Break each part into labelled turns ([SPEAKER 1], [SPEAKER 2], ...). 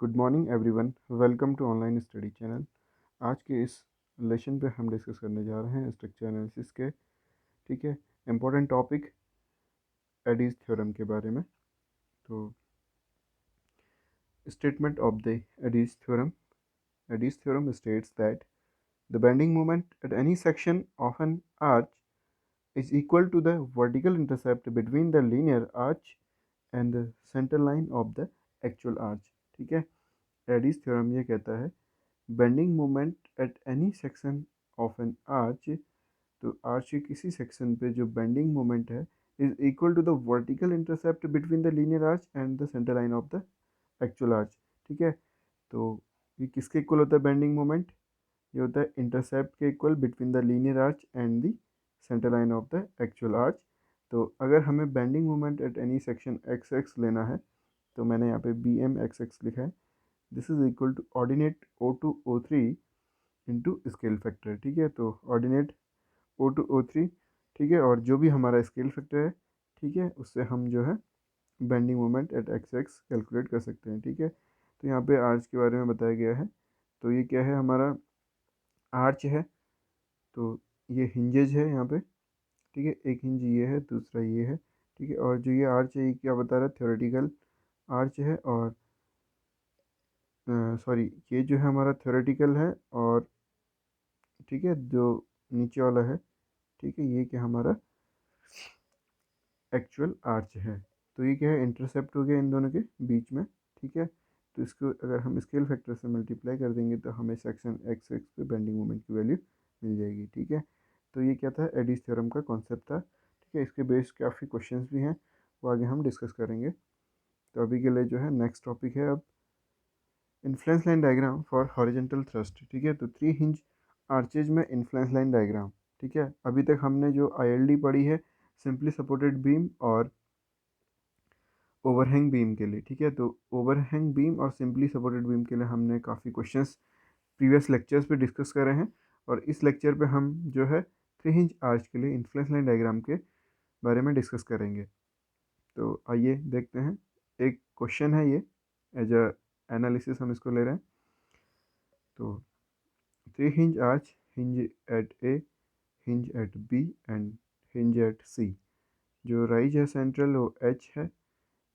[SPEAKER 1] Good morning everyone, welcome to online study channel. आज के इस लेसन पे हम डिस्कस करने जा रहे हैं स्ट्रक्चर एनालिसिस के, ठीक है, इम्पोर्टेंट टॉपिक एडीज थ्योरम के बारे में। तो statement of the Eddy's theorem states that the bending moment at any section of an arch is equal to the vertical intercept between the linear arch and the center line of the actual arch। ठीक है, Aedes theorem ये कहता है bending moment at any section of an arch, तो arch के किसी section पे जो बेंडिंग मोमेंट है is equal to the vertical intercept between the linear arch and the centre line of the actual arch. ठीक है, तो ये किसके इक्वल होता है बेंडिंग मोमेंट? ये होता है इंटरसेप्ट के equal between the linear arch and the centre line of the actual arch. तो अगर हमें bending moment at any section x x लेना है तो मैंने यहाँ पे बी एम एक्स एक्स लिखा है। This is equal to ordinate O2 O3 into scale factor. ठीक है, तो ऑर्डिनेट O2 O3, ठीक है, और जो भी हमारा स्केल फैक्टर है, ठीक है, उससे हम जो है bending moment eight x x calculate कर सकते हैं। ठीक है, तो यहाँ पे आर्च के बारे में बताया गया है। तो ये क्या है, हमारा आर्च है, तो ये हिंजेज है यहाँ पे। ठीक है, एक हिंज ये है, दूसरा ये है। ठीक है, और जो ये आर्च है ये क्या बता रहा है, थ्योरेटिकल आर्च है, और सॉरी ये जो है हमारा थ्योरेटिकल है, और ठीक है जो नीचे वाला है, ठीक है, ये क्या हमारा एक्चुअल आर्च है। तो ये क्या है, इंटरसेप्ट हो गया इन दोनों के बीच में। ठीक है, तो इसको अगर हम स्केल फैक्टर से मल्टीप्लाई कर देंगे तो हमें सेक्शन एक्स एक्स पे बेंडिंग मोमेंट की वैल्यू मिल जाएगी। ठीक है, तो ये क्या था, एडीज थ्योरम का कॉन्सेप्ट था। ठीक है, इसके बेस्ड काफ़ी क्वेश्चंस भी हैं, वो आगे हम डिस्कस करेंगे। तो अभी के लिए जो है नेक्स्ट टॉपिक है अब influence line diagram for horizontal thrust. ठीक है, तो 3 हिंज आर्चेज में इन्फ्लुएंस लाइन डायग्राम। ठीक है, अभी तक हमने जो आईएलडी पढ़ी है सिंपली सपोर्टेड बीम और ओवरहैंग बीम के लिए। ठीक है, तो ओवरहैंग बीम और सिंपली सपोर्टेड बीम के लिए हमने काफ़ी क्वेश्चंस प्रीवियस लेक्चर्स पे डिस्कस करे हैं, और इस लेक्चर पे हम जो है 3 हिंज आर्च के लिए इन्फ्लुएंस लाइन डायग्राम के बारे में डिस्कस करेंगे। तो आइए देखते हैं, एक क्वेश्चन है ये, एज अ एनालिसिस हम इसको ले रहे हैं। तो 3 hinge arch, hinge at A, hinge at B and hinge at C. जो राइज है सेंट्रल वो एच है।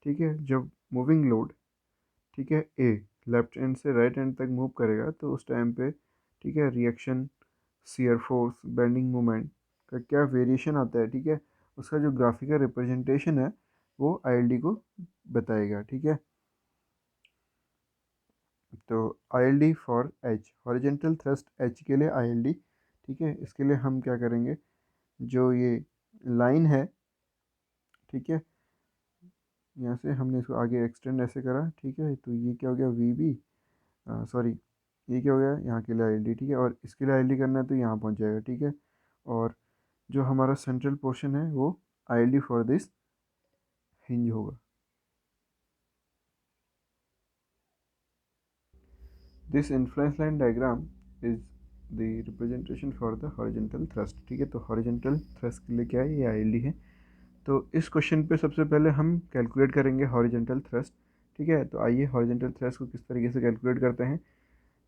[SPEAKER 1] ठीक है, जब मूविंग लोड, ठीक है, ए लेफ्ट हैंड से राइट हैंड तक मूव करेगा तो उस टाइम पे, ठीक है, reaction, shear force, bending moment का क्या वेरिएशन आता है, ठीक है, उसका जो ग्राफिकल रिप्रेजेंटेशन है वो आईएलडी को बताएगा। ठीक है, तो ILD for H, horizontal thrust H के लिए आईएलडी। ठीक है, इसके लिए हम क्या करेंगे, जो ये लाइन है, ठीक है, यहाँ से हमने इसको आगे एक्सटेंड ऐसे करा। ठीक है, तो ये क्या हो गया, वी बी, सॉरी ये क्या हो गया यहाँ के लिए आईएलडी। ठीक है, और इसके लिए आईएलडी करना है तो यहाँ पहुँच जाएगा। ठीक है, और जो हमारा सेंट्रल पोर्शन है वो आईएलडी फॉर दिस हिंज होगा। This influence line diagram is the representation for the horizontal thrust. ठीक है, तो हॉरिजेंटल थ्रस्ट के लिए क्या है, ये आईएलडी है। तो इस क्वेश्चन पे सबसे पहले हम कैलकुलेट करेंगे हॉरिजेंटल थ्रस्ट। ठीक है, तो आइए हॉरिजेंटल थ्रस्ट को किस तरीके से कैलकुलेट करते हैं।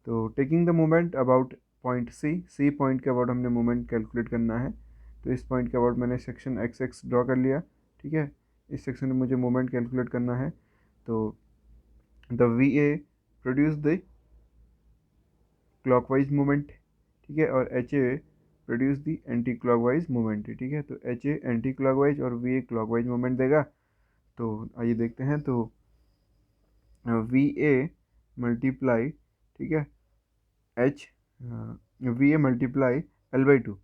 [SPEAKER 1] तो taking the moment about point C point के अबाउट हमने मोमेंट कैलकुलेट करना है। तो इस पॉइंट के अबाउट मैंने सेक्शन एक्स एक्स ड्रॉ कर लिया। ठीक है, इस सेक्शन में मुझे मोमेंट कैलकुलेट करना है। तो the V A produce the clockwise moment. ठीक है, और H A produce the anti clockwise moment. ठीक है, तो एच ए एंटी क्लॉकवाइज और वी ए क्लॉकवाइज मोमेंट देगा। तो आइए देखते हैं। तो वी ए मल्टीप्लाई, ठीक है, H, V A multiply L/2,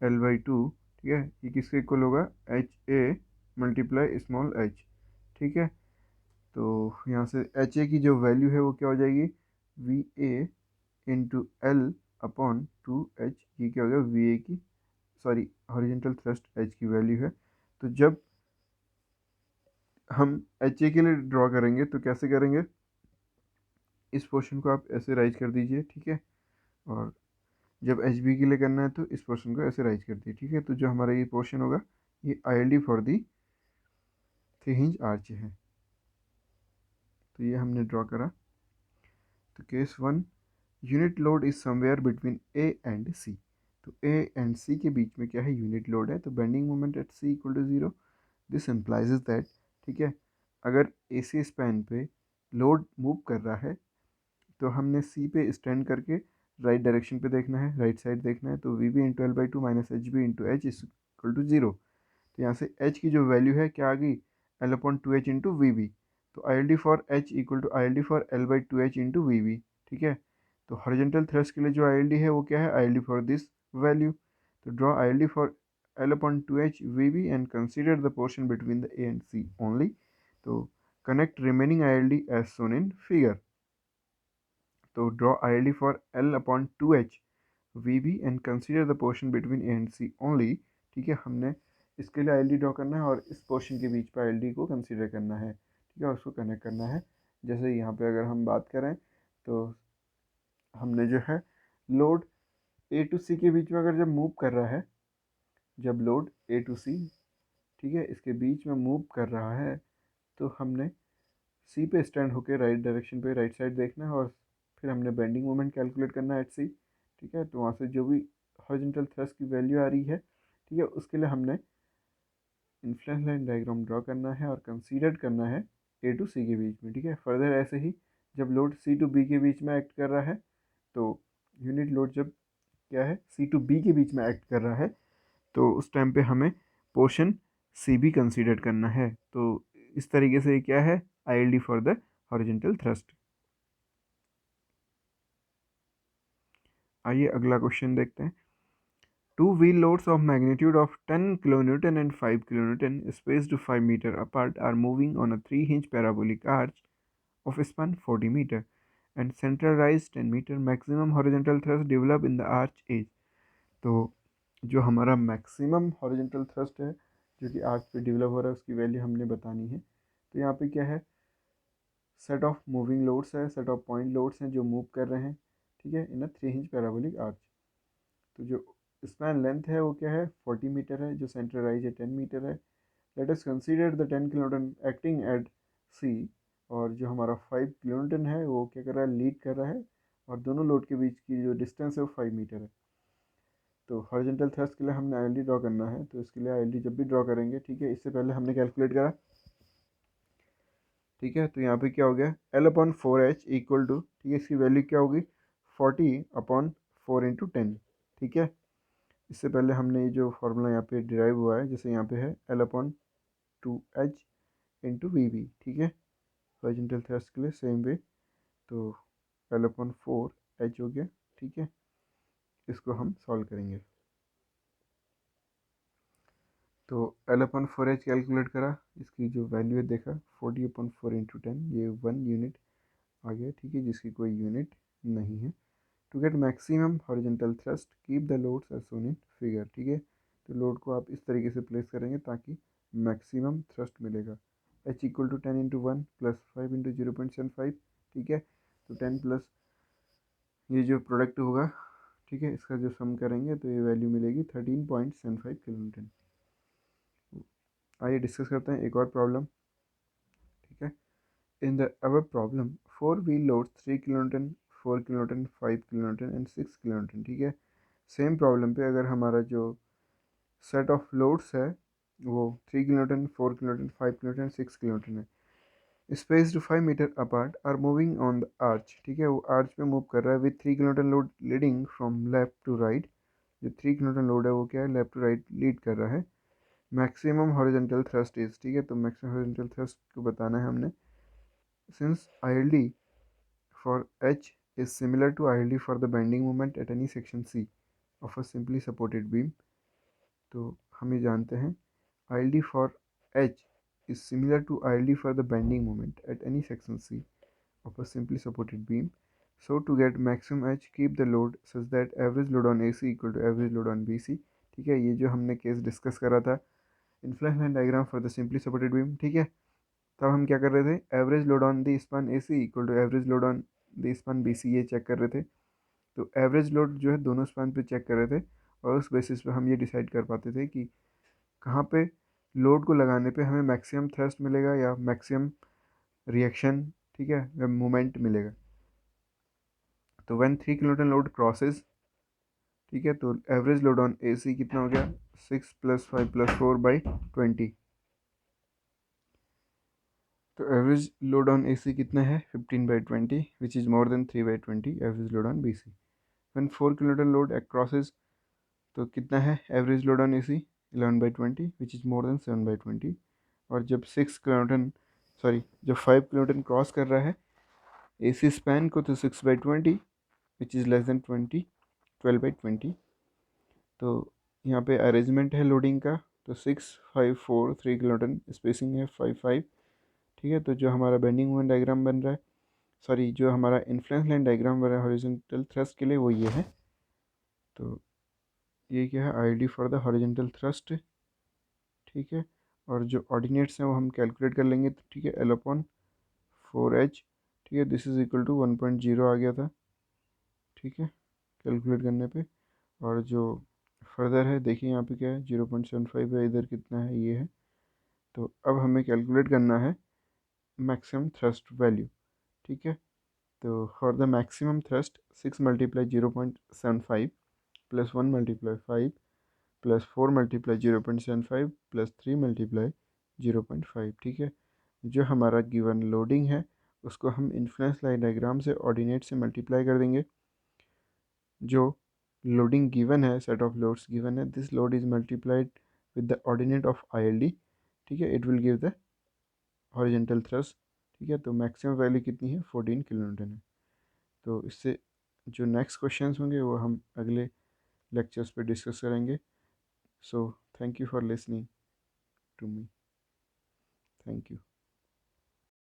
[SPEAKER 1] L/2। ठीक है, ये किसके इक्वल होगा, H A multiply small H. ठीक है, तो यहाँ से एच ए की जो वैल्यू है वो क्या हो जाएगी, V A into L upon 2H। ये क्या हो गया, वी ए की, सॉरी हॉरिजेंटल थ्रस्ट एच की वैल्यू है। तो जब हम एच ए के लिए ड्रॉ करेंगे तो कैसे करेंगे, इस पोर्शन को आप ऐसे राइज कर दीजिए। ठीक है, और जब एच बी के लिए करना है तो इस पोर्शन को ऐसे राइज कर दिए। ठीक है, तो जो हमारा ये पोर्शन होगा ये ILD for the 3 hinge arch है। तो ये हमने ड्रॉ करा। तो case 1, unit load is somewhere between A and C. तो ए एंड सी के बीच में क्या है, यूनिट लोड है। तो bending moment at C equal to 0। This implies that, ठीक है, अगर ए सी स्पैन पे लोड मूव कर रहा है तो हमने सी पे स्टैंड करके राइट डायरेक्शन पे देखना है, राइट साइड देखना है। तो V B into L by two minus H B into H is equal to 0। तो यहाँ से एच की जो वैल्यू है क्या आ गई, L upon two H into V B. तो I L D for H equal to I L D for L by two H into V B, ठीक है। तो हॉरिजॉन्टल थ्रस्ट के लिए जो आई एल डी है वो क्या है, I L D for this value. तो draw I L D for L upon two H V B and consider the portion between the A and C only. तो connect remaining ILD as shown in figure. तो draw ILD for L upon 2H VB and consider the portion between A and C only। ठीक है, हमने इसके लिए ILD draw करना है और इस पोर्शन के बीच पर ILD को कंसिडर करना है, ठीक है, और उसको कनेक्ट करना है। जैसे यहाँ पे अगर हम बात करें तो हमने जो है लोड A टू C के बीच में अगर जब मूव कर रहा है, जब लोड A टू C, ठीक है, इसके बीच में मूव कर रहा है तो हमने सी पे स्टैंड होकर राइट डायरेक्शन पे राइट साइड देखना है और फिर हमने बेंडिंग मोमेंट कैलकुलेट करना है एट सी, ठीक है। तो वहाँ से जो भी हॉरिजॉन्टल थ्रस्ट की वैल्यू आ रही है, ठीक है, उसके लिए हमने इन्फ्लुएंस लाइन डायग्राम ड्रॉ करना है और कंसीडर करना है ए टू सी के बीच में, ठीक है। फर्दर ऐसे ही जब लोड सी टू बी के बीच में एक्ट कर रहा है तो यूनिट लोड जब क्या है सी टू बी के बीच में एक्ट कर रहा है तो उस टाइम पे हमें पोर्शन सी भी कंसीडर करना है। तो इस तरीके से क्या है, I L D for the horizontal thrust. आइए अगला क्वेश्चन देखते हैं। Two wheel loads of magnitude of 10 kilonewton and 5 kilonewton spaced 5 meter apart are moving on a 3-inch parabolic arch of span 40 meter and center rise 10 meter. Maximum horizontal thrust develop in the arch is। तो जो हमारा maximum horizontal thrust है जो कि arch पे develop हो रहा है उसकी वैल्यू हमने बतानी है। तो यहाँ पे क्या है, सेट ऑफ मूविंग लोड्स है, सेट ऑफ पॉइंट लोड्स हैं जो मूव कर रहे हैं, ठीक है, इन अ 3-इंच पैराबोलिक आर्च। तो जो स्पैन लेंथ है वो क्या है 40 मीटर है, जो सेंटर राइज है 10 मीटर है। Let us consider the 10 kilonewton acting at C, और जो हमारा 5 किलोन्यूटन है वो क्या कर रहा है, लीड कर रहा है, और दोनों लोड के बीच की जो डिस्टेंस है वो 5 मीटर है। तो हॉरिजॉन्टल थ्रस्ट के लिए हमने आई एल डी ड्रॉ करना है। तो इसके लिए आई एल डी जब भी ड्रॉ करेंगे, ठीक है, इससे पहले हमने कैलकुलेट करा, ठीक है। तो यहाँ पे क्या हो गया, L upon four H equal to, ठीक है, इसकी वैल्यू क्या होगी 40 अपॉन 4 इंटू 10, ठीक है। इससे पहले हमने ये जो फार्मूला यहाँ पे डिराइव हुआ है, जैसे यहाँ पे है L upon 2H into V B, ठीक है, हॉरिजॉन्टल थ्रस्ट के लिए सेम वे। तो एल अपॉन 4H हो गया, ठीक है, इसको हम सॉल्व करेंगे। तो एल अपन 4H कैलकुलेट करा, इसकी जो वैल्यू है देखा 40 अपन 4 इंटू 10, ये 1 यूनिट आ गया, ठीक है, जिसकी कोई यूनिट नहीं है। To get maximum horizontal thrust keep the loads as shown in figure, ठीक है। तो लोड को आप इस तरीके से प्लेस करेंगे ताकि मैक्सिमम थ्रस्ट मिलेगा। H equal to 10 into 1 plus 5 into 0.75, ठीक है। तो 10 प्लस ये जो प्रोडक्ट होगा, ठीक है, इसका जो सम करेंगे तो ये वैल्यू मिलेगी 13.75 किलोन्यूटन। आइए डिस्कस करते हैं एक और प्रॉब्लम, ठीक है। In the our problem 4 wheel loads 3 kilonewton, 4 kilonewton, 5 kilonewton and 6 kilonewton, ठीक है। सेम प्रॉब्लम पे अगर हमारा जो सेट ऑफ लोड्स है वो 3 किलोन्यूटन, 4 किलोन्यूटन, 5 किलोन्यूटन, 6 किलोन्यूटन है, space two 5 metre apart are moving on the arch, ठीक है, वो आर्च पे मूव कर रहा है with 3 kilonewton load leading from left to right. जो 3 किलोन्यूटन लोड है वो क्या है, लेफ्ट टू राइट लीड कर रहा है। मैक्सिमम हॉरिजॉन्टल थ्रस्ट इज, ठीक है, तो मैक्सिमम हॉरिजॉन्टल थ्रस्ट को बताना है हमने। Since ILD for H is similar to ILD for the bending moment at any section C of a simply supported beam, तो हम ये जानते हैं ILD for H is similar to ILD for the bending moment at any section C of a simply supported beam. So to get maximum H, keep the load such that average load on AC equal to average load on BC, ठीक है। ये जो हमने case discuss करा था influence line diagram for the simply supported beam, ठीक है। तब हम क्या कर रहे थे, average load on the span AC equal to average load on the span BC, ये चेक कर रहे थे। तो एवरेज लोड जो है दोनों स्पान पे चेक कर रहे थे और उस बेसिस पे हम ये डिसाइड कर पाते थे कि कहाँ पे लोड को लगाने पे हमें मैक्सिमम थ्रस्ट मिलेगा या मैक्सिमम रिएक्शन ठीक है, मोमेंट मिलेगा। तो व्हेन 3 किलोन्यूटन लोड क्रॉसेस, ठीक है, तो एवरेज लोड ऑन AC कितना हो गया, 6 + 5 + 4/20। तो एवरेज लोड ऑन AC कितना है, 15/20, which is more than 3/20 average load on BC। When 4 kilonewton load crosses, तो कितना है average load on AC, 11/20, which is more than 7/20। और जब 5 किलोन्यूटन क्रॉस कर रहा है AC स्पैन को, तो 6/20, विच इज़ लेस देन 12/20। तो यहाँ पे अरेंजमेंट है लोडिंग का, तो 6 5 4 3 किलोन्यूटन स्पेसिंग है 5 5। ठीक है, तो जो हमारा बेंडिंग मोमेंट डायग्राम बन रहा है, सॉरी, जो हमारा इन्फ्लुएंस लाइन डायग्राम बन रहा है हॉरिजॉन्टल थ्रस्ट के लिए, वो ये है। तो ये क्या है, ID for the horizontal thrust. ठीक है, और जो ऑर्डिनेट्स हैं वो हम कैलकुलेट कर लेंगे। तो ठीक है, L/4H, ठीक है, दिस इज इक्वल टू 1.0 आ गया था। ठीक है, कैलकुलेट करने पे। और जो फर्दर है, देखिए यहाँ पे क्या है, 0.75 है, इधर कितना है, ये है। तो अब हमें कैलकुलेट करना है मैक्सिमम थ्रस्ट वैल्यू। ठीक है, तो फॉर द मैक्सिमम थ्रस्ट 6 × 0.75 + 1 × 5 + 4 × 0.75 + 3 × 0.5। ठीक है, जो हमारा गिवन लोडिंग है उसको हम इन्फ्लुएंस लाइन डायग्राम से ऑर्डिनेट से मल्टीप्लाई कर देंगे। जो लोडिंग गिवन है, सेट ऑफ लोड्स गिवन है, this load is multiplied with the ordinate of ILD। ठीक है, it will give the horizontal thrust. ठीक है, तो मैक्सिमम वैल्यू कितनी है, 14 किलोन्यूटन है। तो इससे जो नेक्स्ट क्वेश्चंस होंगे वो हम अगले लेक्चर्स पे डिस्कस करेंगे। So thank you for listening to me. Thank you.